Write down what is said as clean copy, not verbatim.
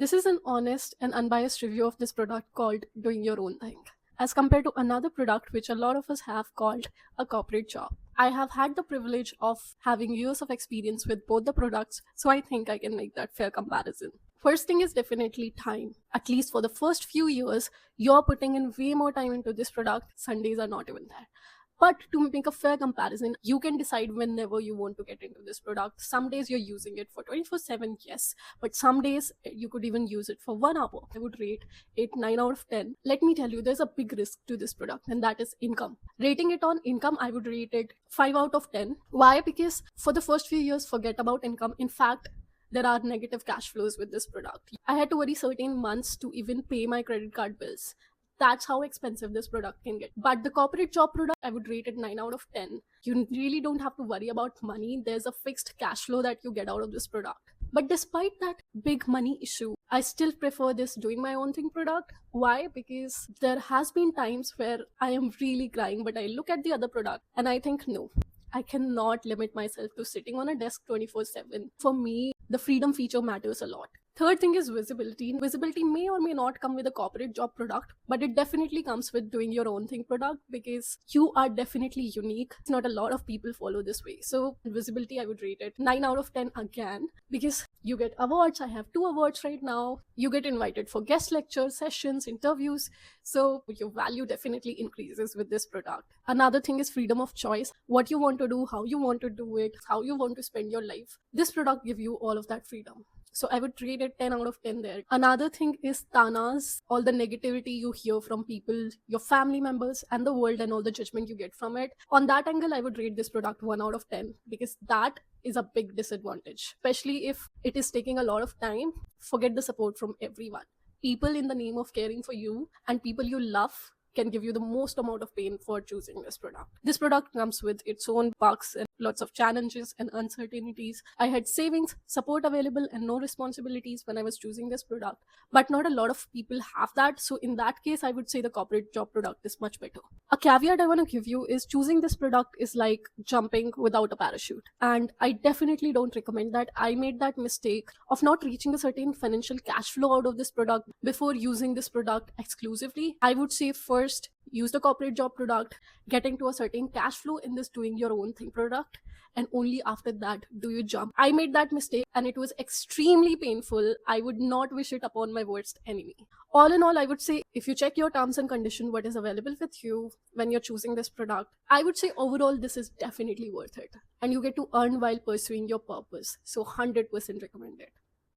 This is an honest and unbiased review of this product called Doing Your Own Thing, as compared to another product which a lot of us have called a corporate job. I have had the privilege of having years of experience with both the products, so I think I can make that fair comparison. First thing is definitely time. At least for the first few years, you're putting in way more time into this product. Sundays are not even there. But to make a fair comparison, you can decide whenever you want to get into this product. Some days you're using it for 24/7, yes, but some days you could even use it for 1 hour. I would rate it 9 out of 10. Let me tell you, there's a big risk to this product, and that is income. Rating it on income, I would rate it 5 out of 10. Why? Because for the first few years, forget about income. In fact, there are negative cash flows with this product. I had to worry certain months to even pay my credit card bills. That's how expensive this product can get. But the corporate job product, I would rate it 9 out of 10. You really don't have to worry about money. There's a fixed cash flow that you get out of this product. But despite that big money issue, I still prefer this Doing My Own Thing product. Why? Because there has been times where I am really crying, but I look at the other product and I think, no, I cannot limit myself to sitting on a desk 24/7. For me, the freedom feature matters a lot. Third thing is visibility. Visibility may or may not come with a corporate job product, but it definitely comes with Doing Your Own Thing product because you are definitely unique. Not a lot of people follow this way. So visibility, I would rate it 9 out of 10 again, because you get awards. I have 2 awards right now. You get invited for guest lectures, sessions, interviews. So your value definitely increases with this product. Another thing is freedom of choice. What you want to do, how you want to do it, how you want to spend your life. This product gives you all of that freedom. So I would rate it 10 out of 10 there. Another thing is tanas, all the negativity you hear from people, your family members, and the world, and all the judgment you get from it. On that angle, I would rate this product 1 out of 10 because that is a big disadvantage, especially if it is taking a lot of time. Forget the support from everyone. People in the name of caring for you and people you love can give you the most amount of pain for choosing this product. This product comes with its own bugs and lots of challenges and uncertainties. I had savings, support available, and no responsibilities when I was choosing this product. But not a lot of people have that. So in that case, I would say the corporate job product is much better. A caveat I want to give you is choosing this product is like jumping without a parachute. And I definitely don't recommend that. I made that mistake of not reaching a certain financial cash flow out of this product before using this product exclusively. I would say first, use the corporate job product, getting to a certain cash flow in this Doing Your Own Thing product, and only after that do you jump. I made that mistake and it was extremely painful. I would not wish it upon my worst enemy. All in all, I would say if you check your terms and condition, what is available with you when you're choosing this product, I would say overall this is definitely worth it, and you get to earn while pursuing your purpose. So 100% recommend it.